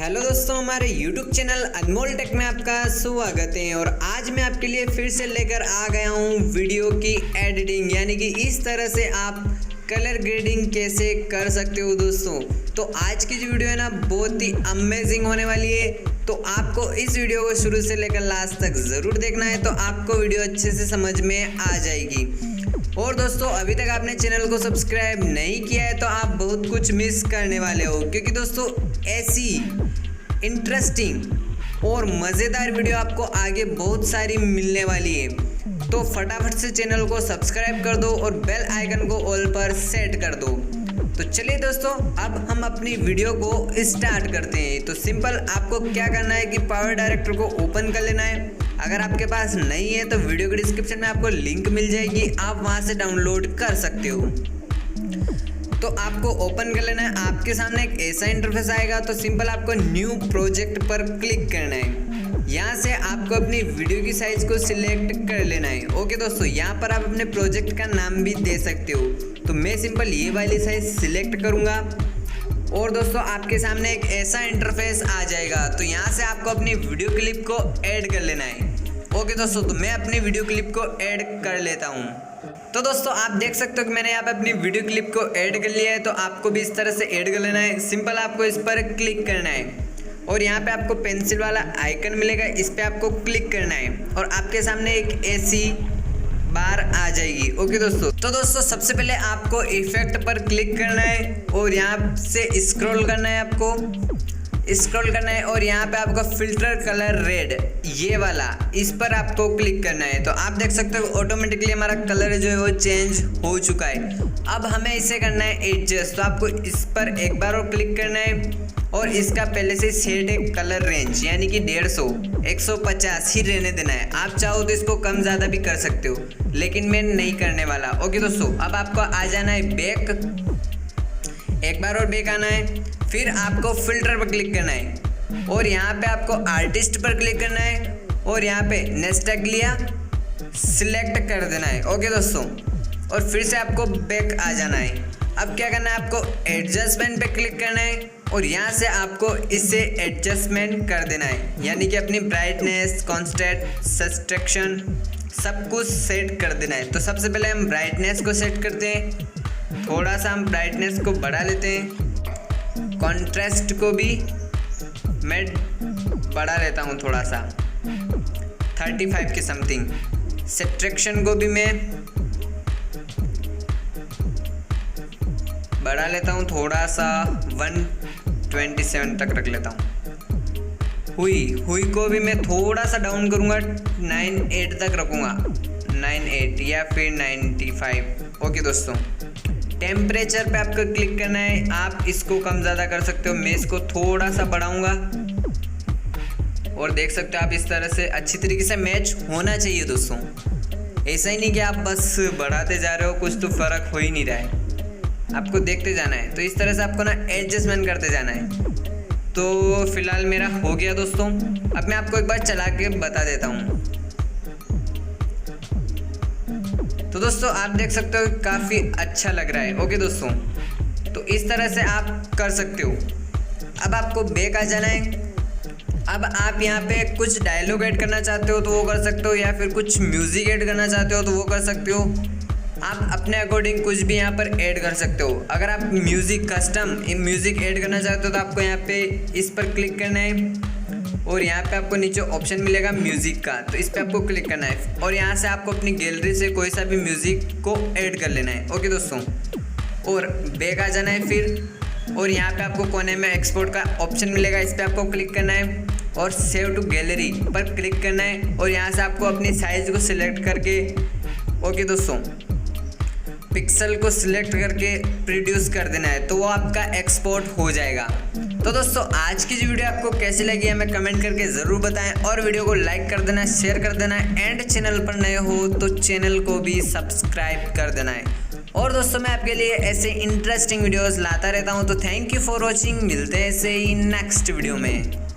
Hello दोस्तों, हमारे YouTube channel अनमोल take में आपका स्वागत है। और आज मैं आपके लिए फिर से लेकर आ गया हूँ वीडियो की एडिटिंग, यानी कि इस तरह से आप कलर ग्रेडिंग कैसे कर सकते हो दोस्तों। तो आज की जो वीडियो है ना, बहुत ही अमेजिंग होने वाली है। तो आपको इस वीडियो को शुरू से लेकर लास्ट तक ज़रूर देखना है, तो आपको वीडियो अच्छे से समझ में आ जाएगी। और दोस्तों, अभी तक आपने चैनल को सब्सक्राइब नहीं किया है तो आप बहुत कुछ मिस करने वाले हो, क्योंकि दोस्तों ऐसी इंटरेस्टिंग और मज़ेदार वीडियो आपको आगे बहुत सारी मिलने वाली है। तो फटाफट से चैनल को सब्सक्राइब कर दो और बेल आइकन को ऑल पर सेट कर दो। तो चलिए दोस्तों, अब हम अपनी वीडियो को स्टार्ट करते हैं। तो सिंपल आपको क्या करना है कि पावर डायरेक्टर को ओपन कर लेना है। अगर आपके पास नहीं है तो वीडियो के डिस्क्रिप्शन में आपको लिंक मिल जाएगी, आप वहां से डाउनलोड कर सकते हो। तो आपको ओपन कर लेना है। आपके सामने एक ऐसा इंटरफेस आएगा। तो सिंपल आपको न्यू प्रोजेक्ट पर क्लिक करना है। यहाँ से आपको अपनी वीडियो की साइज को सिलेक्ट कर लेना है। ओके दोस्तों, यहाँ पर आप अपने प्रोजेक्ट का नाम भी दे सकते हो। तो मैं सिंपल ये वाली साइज सिलेक्ट करूँगा और दोस्तों आपके सामने एक ऐसा इंटरफेस आ जाएगा। तो यहाँ से आपको अपनी वीडियो क्लिप को ऐड कर लेना है। ओके दोस्तों, तो मैं अपनी वीडियो क्लिप को ऐड कर लेता हूँ। तो दोस्तों आप देख सकते हो कि मैंने यहाँ पे अपनी वीडियो क्लिप को ऐड कर लिया है। तो आपको भी इस तरह से ऐड कर लेना है। सिंपल आपको इस पर क्लिक करना है और यहाँ पे आपको पेंसिल वाला आइकन मिलेगा, इस पर आपको क्लिक करना है और आपके सामने एक ऐसी बार आ जाएगी। ओके दोस्तों, तो दोस्तों सबसे पहले आपको इफेक्ट पर क्लिक करना है और यहाँ से स्क्रॉल करना है, आपको स्क्रॉल करना है और यहाँ पे आपका फिल्टर कलर रेड ये वाला, इस पर आपको क्लिक करना है। तो आप देख सकते हो ऑटोमेटिकली हमारा कलर जो है वो चेंज हो चुका है। अब हमें इसे करना है एडजस्ट। तो आपको इस पर एक बार और क्लिक करना है और इसका पहले से सेट है कलर रेंज, यानी कि 150 150 ही रहने देना है। आप चाहो तो इसको कम ज़्यादा भी कर सकते हो, लेकिन मैं नहीं करने वाला। ओके दोस्तों, अब आपको आ जाना है बैक, एक बार और बैक आना है। फिर आपको फिल्टर पर क्लिक करना है और यहाँ पे आपको आर्टिस्ट पर क्लिक करना है और यहाँ पे नेस्टाग्लिया सिलेक्ट कर देना है। ओके दोस्तों, और फिर से आपको बैक आ जाना है। अब क्या करना है, आपको एडजस्टमेंट पे क्लिक करना है और यहाँ से आपको इससे एडजस्टमेंट कर देना है, यानी कि अपनी ब्राइटनेस, कॉन्ट्रास्ट, सब्सट्रैक्शन सब कुछ सेट कर देना है। तो सबसे पहले हम ब्राइटनेस को सेट करते हैं। थोड़ा सा हम ब्राइटनेस को बढ़ा लेते हैं। कॉन्ट्रास्ट को भी मैं बढ़ा लेता हूँ थोड़ा सा, 35 के समथिंग। सब्सट्रैक्शन को भी मैं बढ़ा लेता हूँ थोड़ा सा, 127 तक रख लेता हूँ। हुई को भी मैं थोड़ा सा डाउन करूँगा, 98 तक रखूँगा, 98 या फिर 95। ओके दोस्तों, टेम्परेचर पे आपको क्लिक करना है। आप इसको कम ज़्यादा कर सकते हो, मैं इसको थोड़ा सा बढ़ाऊँगा और देख सकते हो आप इस तरह से अच्छी तरीके से मैच होना चाहिए दोस्तों। ऐसा ही नहीं कि आप बस बढ़ाते जा रहे हो, कुछ तो फ़र्क हो ही नहीं रहा है, आपको देखते जाना है। तो इस तरह से आपको ना एडजस्टमेंट करते जाना है। तो फिलहाल मेरा हो गया दोस्तों। अब मैं आपको एक बार चला के बता देता हूँ। तो दोस्तों आप देख सकते हो काफ़ी अच्छा लग रहा है। ओके दोस्तों, तो इस तरह से आप कर सकते हो। अब आपको बैक आ जाना है। अब आप यहाँ पे कुछ डायलॉग ऐड करना चाहते हो तो वो कर सकते हो, या फिर कुछ म्यूज़िक ऐड करना चाहते हो तो वो कर सकते हो। आप अपने अकॉर्डिंग कुछ भी यहाँ पर ऐड कर सकते हो। अगर आप म्यूज़िक कस्टम म्यूज़िक ऐड करना चाहते हो तो आपको यहाँ पे इस पर क्लिक करना है और यहाँ पे आपको नीचे ऑप्शन मिलेगा म्यूज़िक का, तो इस पर आपको क्लिक करना है और यहाँ से आपको अपनी गैलरी से कोई सा भी म्यूज़िक को ऐड कर लेना है। ओके दोस्तों, और बैक आ जाना है फिर और यहाँ पे आपको कोने में एक्सपोर्ट का ऑप्शन मिलेगा, इस पर आपको क्लिक करना है और सेव टू गैलरी पर क्लिक करना है और यहाँ से आपको अपनी साइज़ को सिलेक्ट करके, ओके दोस्तों, पिक्सल को सिलेक्ट करके प्रोड्यूस कर देना है, तो वो आपका एक्सपोर्ट हो जाएगा। तो दोस्तों आज की जो वीडियो आपको कैसी लगी हमें कमेंट करके ज़रूर बताएं और वीडियो को लाइक कर देना, शेयर कर देना एंड चैनल पर नए हो तो चैनल को भी सब्सक्राइब कर देना है। और दोस्तों मैं आपके लिए ऐसे इंटरेस्टिंग वीडियोस लाता रहता हूं। तो थैंक यू फॉर वॉचिंग, मिलते हैं ऐसे ही नेक्स्ट वीडियो में।